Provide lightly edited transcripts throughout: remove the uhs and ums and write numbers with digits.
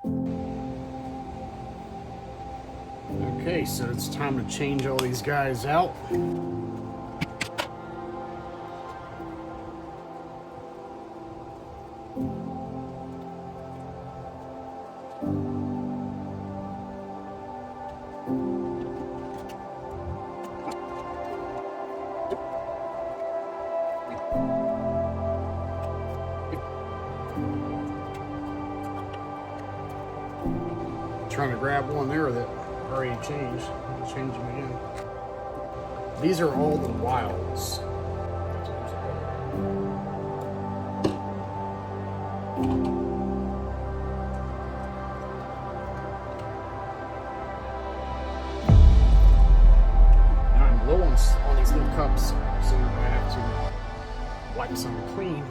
Okay, so it's time to change all these guys out. Trying to grab one there that already changed. I'll change them again. These are all the wilds. Now I'm low on these little cups, so I have to wipe some clean.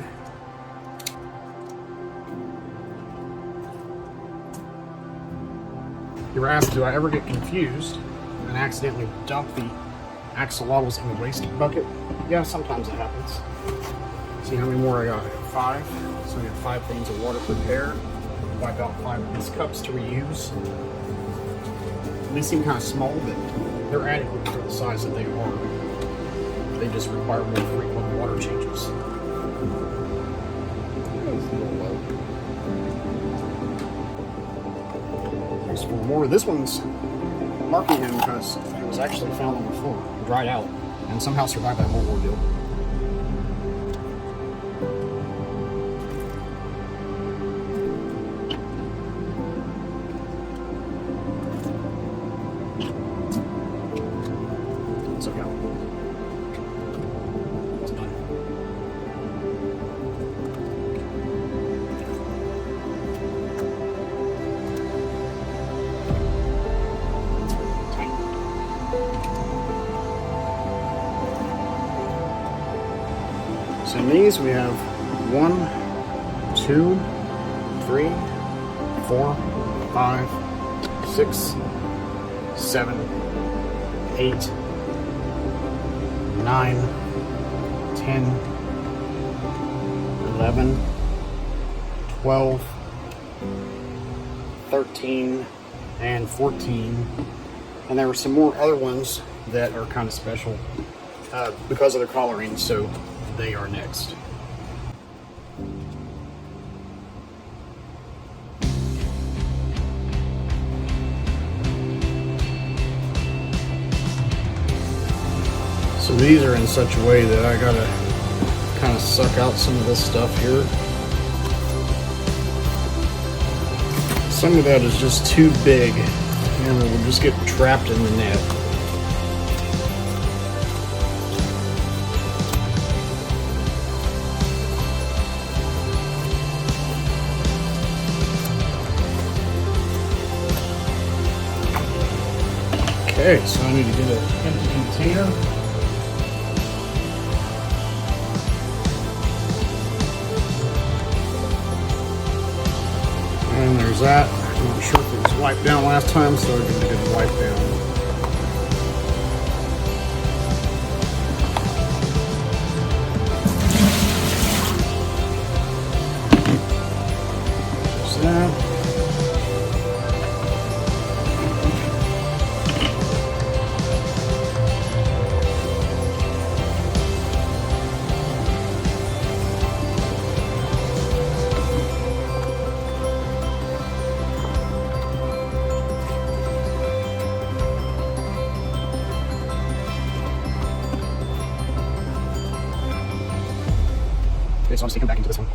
You were asked, do I ever get confused and accidentally dump the axolotls in the waste bucket? Yeah, sometimes it happens. See how many more I got? I got 5. So I got 5 things of water per pair. Wipe out 5 of these cups to reuse. These seem kind of small, but they're adequate for the size that they are. They just require more frequent water changes. There's 4 more. This one's marking him because it was actually found on the floor, dried out, and somehow survived that whole ordeal. So yeah, it's done. So in these we have 1, 2, 3, 4, 5, 6, 7, 8, 9, 10, 11, 12, 13, and 14. And there were some more other ones that are kind of special because of their coloring, so they are next. So these are in such a way that I gotta kind of suck out some of this stuff here. Some of that is just too big and it will just get trapped in the net. Okay, so I need to get an empty container. And there's that. I'm not sure if it was wiped down last time, so I need to get it wiped down. There's that. Okay, so I'm sneaking back into this one. Do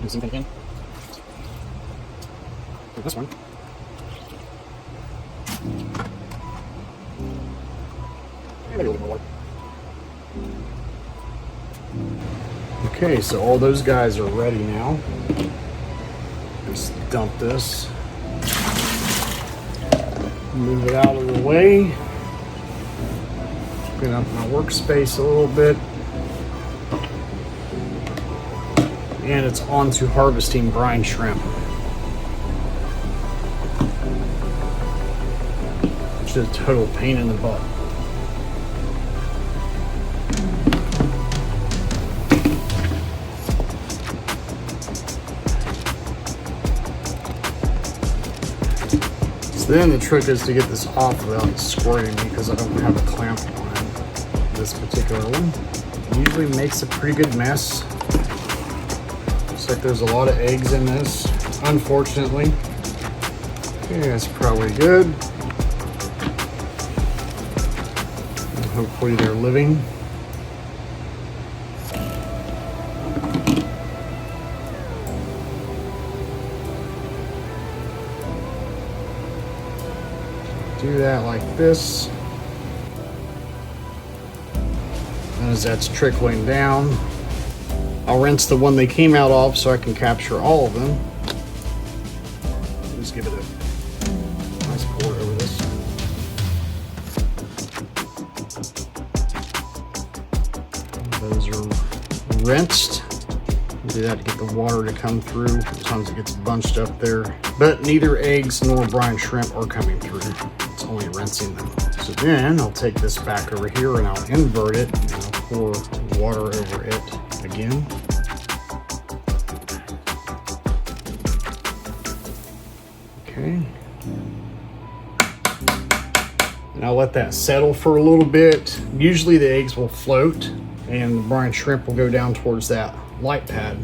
the same thing again. Do this one. And maybe a little bit more water. Okay, so all those guys are ready now. Just dump this. Move it out of the way. Clean up my workspace a little bit. And it's on to harvesting brine shrimp. Which is a total pain in the butt. So then the trick is to get this off without squirting because I don't have a clamp on this particular one. It usually makes a pretty good mess. Looks like there's a lot of eggs in this, unfortunately. Okay, that's probably good. And hopefully they're living. Do that like this. And as that's trickling down, I'll rinse the one they came out of so I can capture all of them. Just give it a nice pour over this. Those are rinsed. Do that to get the water to come through. Sometimes it gets bunched up there. But neither eggs nor brine shrimp are coming through. It's only rinsing them. So then I'll take this back over here and I'll invert it and I'll pour water over it again. Okay. And I'll let that settle for a little bit. Usually the eggs will float and the brine shrimp will go down towards that light pad,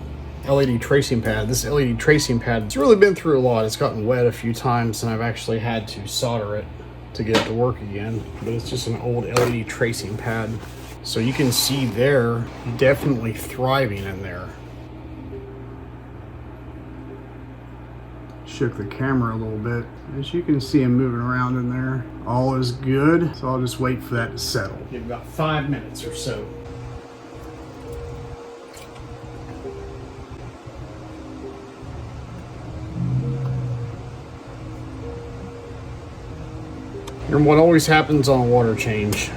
LED tracing pad. This LED tracing pad has really been through a lot. It's gotten wet a few times and I've actually had to solder it to get it to work again, but it's just an old LED tracing pad. So you can see they're definitely thriving in there. Shook the camera a little bit. As you can see, I'm moving around in there. All is good, so I'll just wait for that to settle. Give about 5 minutes or so. And what always happens on a water change.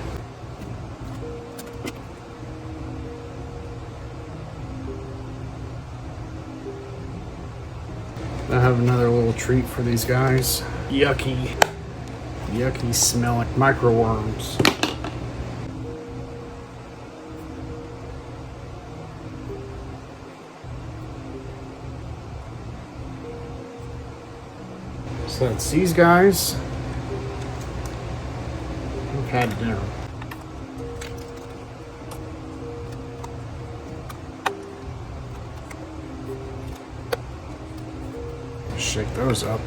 I have another little treat for these guys. Yucky smelling microworms. So that's these guys. I've had dinner. Shake those up.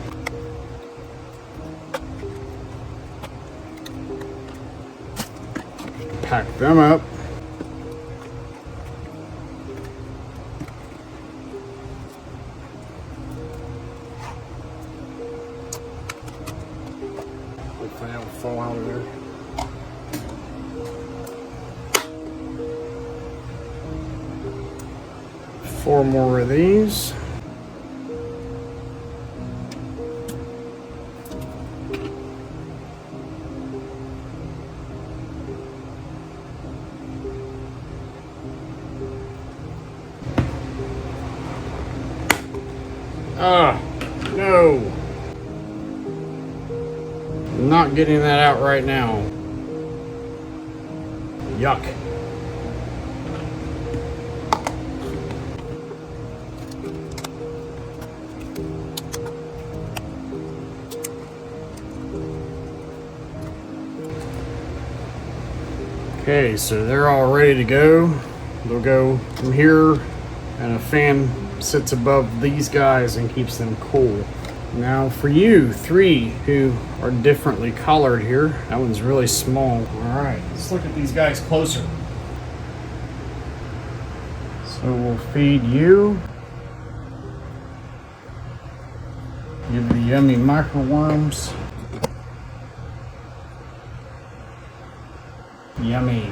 Pack them up. Hopefully that will fall out of there. Four more of these. No. I'm not getting that out right now. Yuck. Okay, so they're all ready to go. They'll go from here, and a fan sits above these guys and keeps them cool. Now for you three who are differently colored here, that one's really small. All right, let's look at these guys closer. So we'll feed you. Give the yummy microworms. Yummy.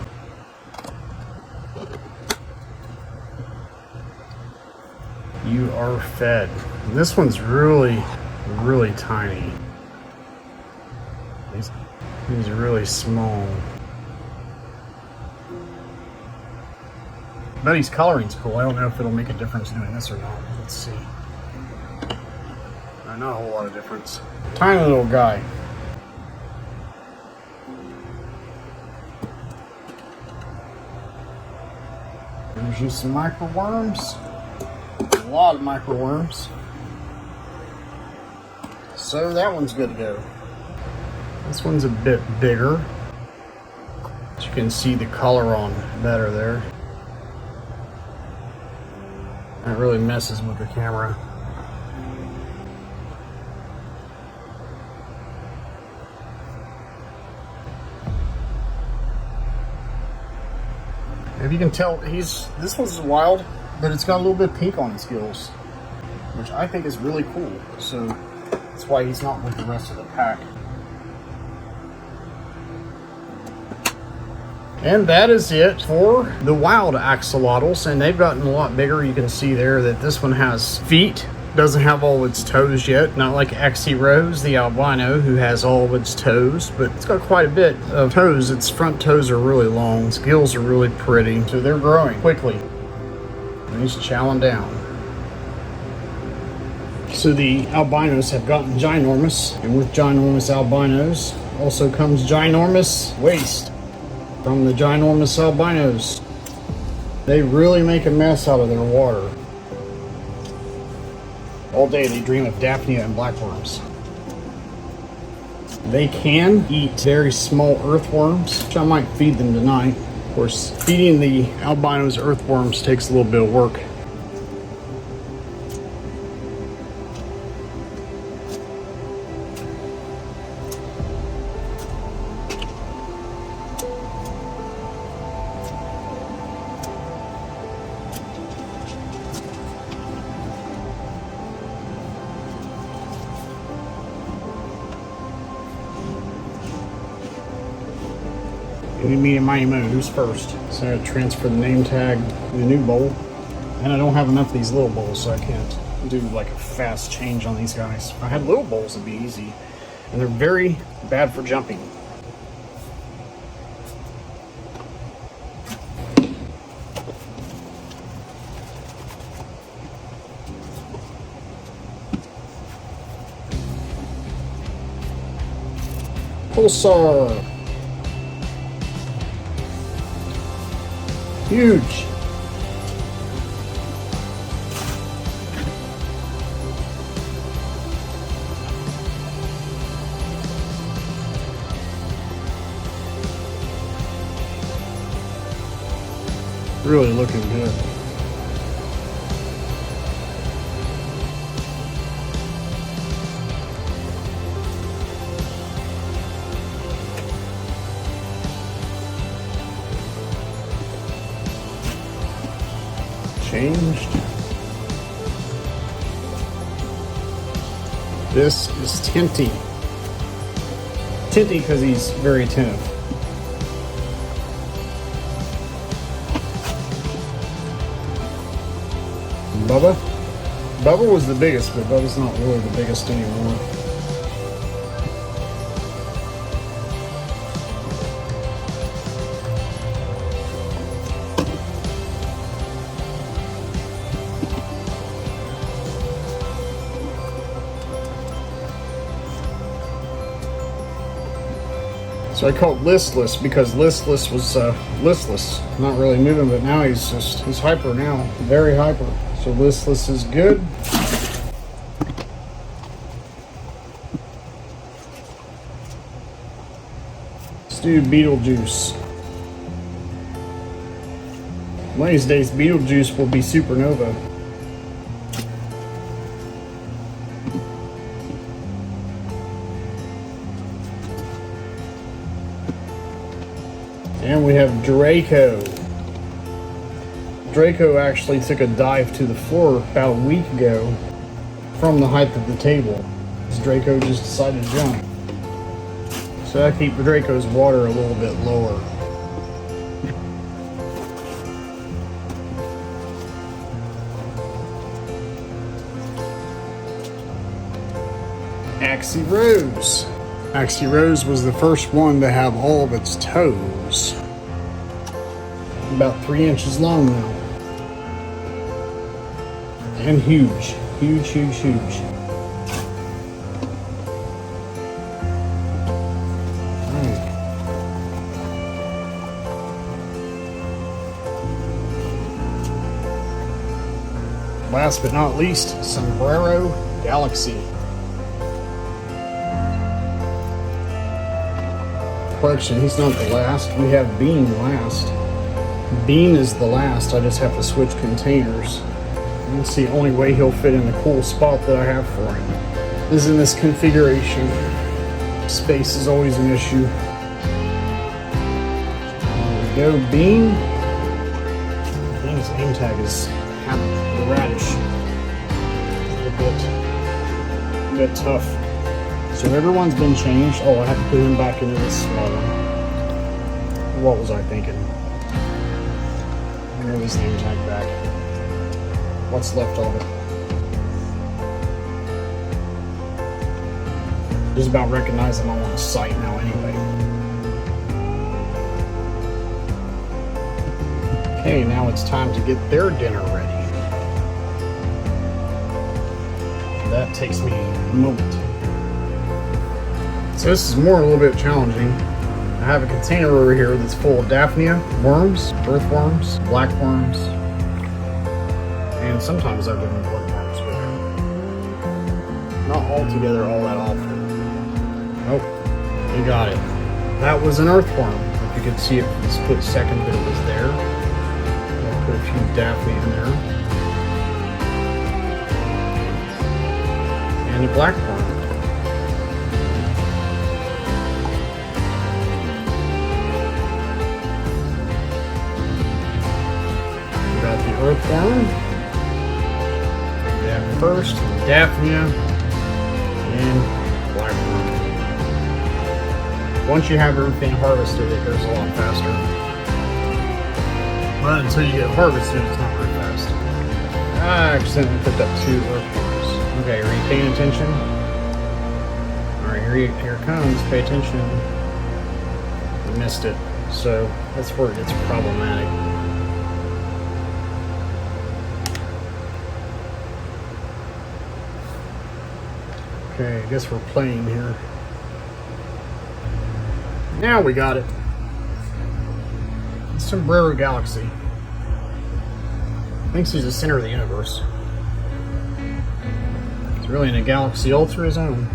You are fed. And this one's really tiny. He's really small. But his coloring's cool. I don't know if it'll make a difference doing this or not. Let's see. Not a whole lot of difference. Tiny little guy. There's you some microworms. A lot of microworms. So that one's good to go. This one's a bit bigger. As you can see the color on better there. That really messes with the camera. If you can tell, this one's wild, but it's got a little bit of pink on his gills, which I think is really cool. So that's why he's not with the rest of the pack. And that is it for the wild axolotls, and they've gotten a lot bigger. You can see there that this one has feet, doesn't have all its toes yet, not like Axolotls, the albino, who has all of its toes, but it's got quite a bit of toes. Its front toes are really long, its gills are really pretty, so they're growing quickly. And he's chowing down. So the albinos have gotten ginormous, and with ginormous albinos also comes ginormous waste. From the ginormous albinos. They really make a mess out of their water. All day they dream of Daphnia and blackworms. They can eat very small earthworms, which I might feed them tonight. Of course, feeding the albinos earthworms takes a little bit of work. Me and my emo, who's first? So I gotta transfer the name tag to the new bowl. And I don't have enough of these little bowls, so I can't do like a fast change on these guys. If I had little bowls, it'd be easy. And they're very bad for jumping. Pulsar. Huge. Really looking good. Changed. This is Tinty. Tinty because he's very attentive. Bubba. Bubba was the biggest, but Bubba's not really the biggest anymore. So I call it listless because listless was listless, not really moving, but now he's hyper now, very hyper. So listless is good. Let's do Beetlejuice. One of these days, Beetlejuice will be supernova. And we have Draco. Draco actually took a dive to the floor about a week ago from the height of the table. Draco just decided to jump. So I keep Draco's water a little bit lower. Axolotls. Axolotls was the first one to have all of its toes. About 3 inches long now. And huge. Huge, huge, huge. Alright. Last but not least, Sombrero Galaxy. correction, he's not the last. We have Bean last. Bean is the last. I just have to switch containers. It's the only way he'll fit in the cool spot that I have for him. Is in this configuration. Space is always an issue. There we go, Bean. I think his name tag is the radish. A bit tough. So everyone's been changed. Oh, I have to put him back into this small one. What was I thinking? Give his name tag back. What's left of it? Just about recognize them all on sight now anyway. Okay, now it's time to get their dinner ready. That takes me a moment. So this is a little bit challenging. I have a container over here that's full of Daphnia worms, earthworms, blackworms, and sometimes I've given bloodworms with it. Not altogether all that often. Oh, you got it. That was an earthworm. If you could see it for the split second that it was there. I'll put a few Daphnia in there. And a blackworm. Earthworm. We have first Daphnia and blackworm. Once you have everything harvested, it goes a lot faster. But until you get harvested, it's not very fast. I accidentally picked up 2 earthworms. Okay, are you paying attention? Alright, here it comes. Pay attention. I missed it. So that's where it gets problematic. Okay, I guess we're playing here. Now we got it. Sombrero Galaxy. Thinks he's the center of the universe. He's really in a galaxy all to his own.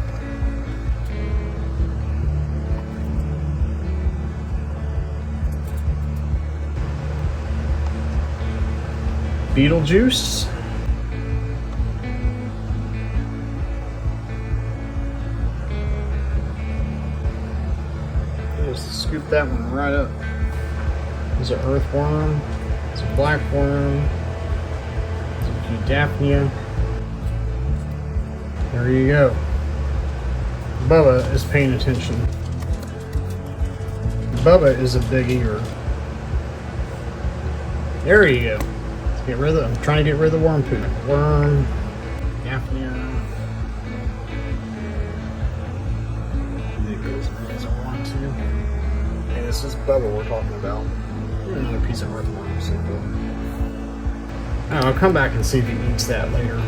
Beetlejuice. Scoop that one right up. There's an earthworm. There's a blackworm. There's a few Daphnia. There you go. Bubba is paying attention. Bubba is a big eater. There you go. Let's get rid of I'm trying to get rid of the worm poop. Worm, Daphnia. It goes as I want to. This is Bubba we're talking about. Another piece of earthworm. I'll come back and see if he eats that later.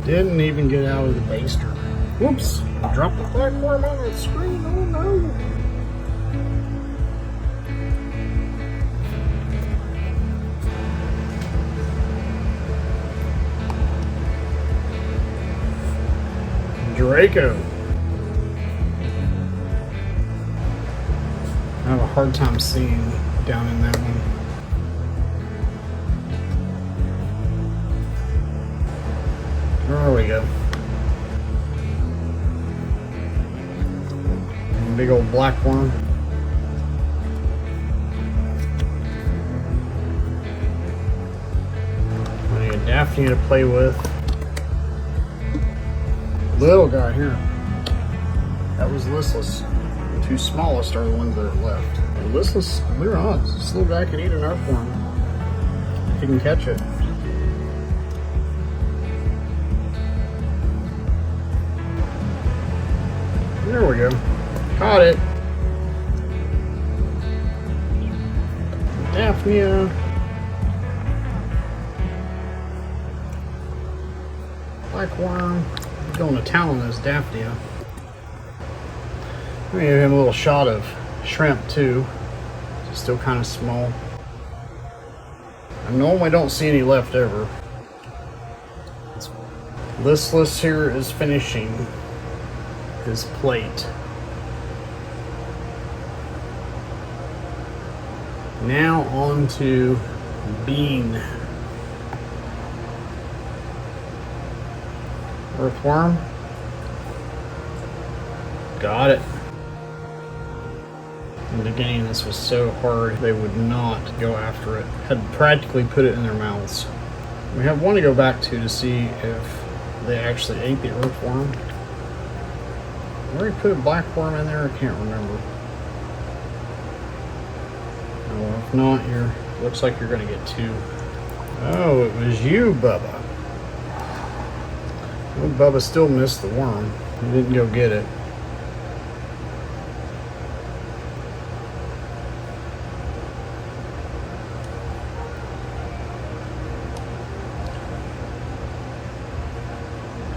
Didn't even get out of the baster. Whoops! I dropped the blackworm on that screen. Oh no! Draco. I have a hard time seeing down in that one. There we go. Big old blackworm. Plenty of Daphnia to play with. Little guy here. That was listless. The 2 smallest are the ones that are left. And listless, we're on. This little guy can eat an earthworm if he can catch it. There we go. Caught it. Daphnia. Blackworm. Going to town on this Daphnia. Let me give him a little shot of shrimp too. It's still kind of small. I normally don't see any left over. Listless here is finishing his plate. Now on to Bean. Earthworm. Got it. In the beginning, this was so hard, they would not go after it. Had practically put it in their mouths. We have one to go back to see if they actually ate the earthworm. I already put a blackworm in there, I can't remember. Oh, well, if not, looks like you're gonna get two. Oh, it was you, Bubba. Oh, Bubba still missed the worm. He didn't go get it.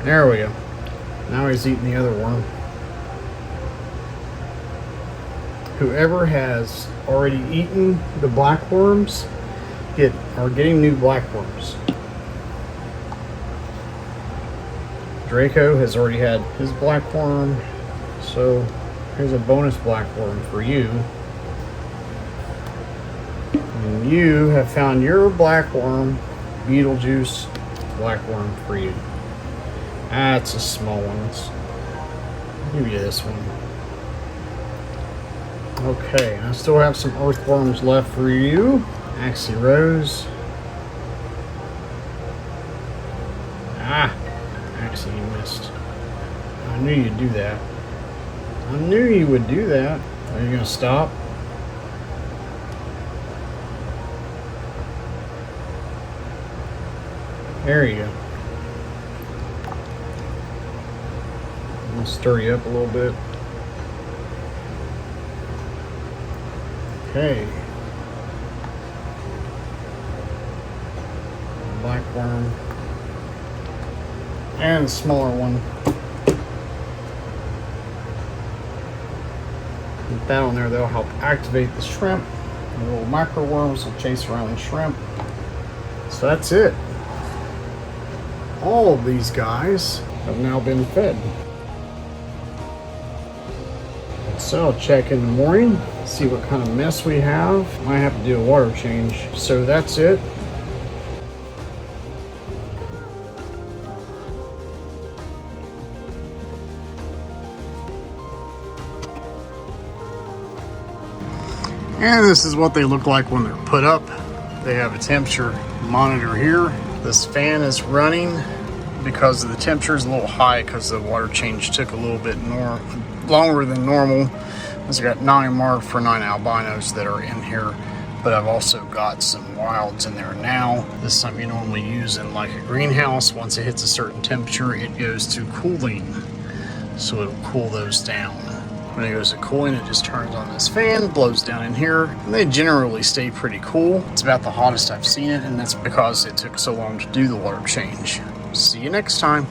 There we go. Now he's eating the other worm. Whoever has already eaten the blackworms are getting new blackworms. Draco has already had his blackworm, so here's a bonus blackworm for you. And you have found your blackworm, Beetlejuice blackworm for you. That's a small one. I'll give you this one. Okay, I still have some earthworms left for you. Axolotls. Axie, you missed. I knew you'd do that. I knew you would do that. Are you gonna stop? There you go. I'm gonna stir you up a little bit. Okay. Blackworm. And a smaller one. Put that on there, that'll help activate the shrimp. The little micro worms will chase around the shrimp. So that's it. All of these guys have now been fed. So I'll check in the morning, see what kind of mess we have. Might have to do a water change. So that's it. And this is what they look like when they're put up. They have a temperature monitor here. This fan is running because the temperature is a little high because the water change took a little bit longer than normal. I've got 9 marked for 9 albinos that are in here, but I've also got some wilds in there now. This is something you normally use in like a greenhouse. Once it hits a certain temperature, it goes to cooling, so it'll cool those down. When it goes to cooling, it just turns on this fan, blows down in here, and they generally stay pretty cool. It's about the hottest I've seen it, and that's because it took so long to do the water change. See you next time.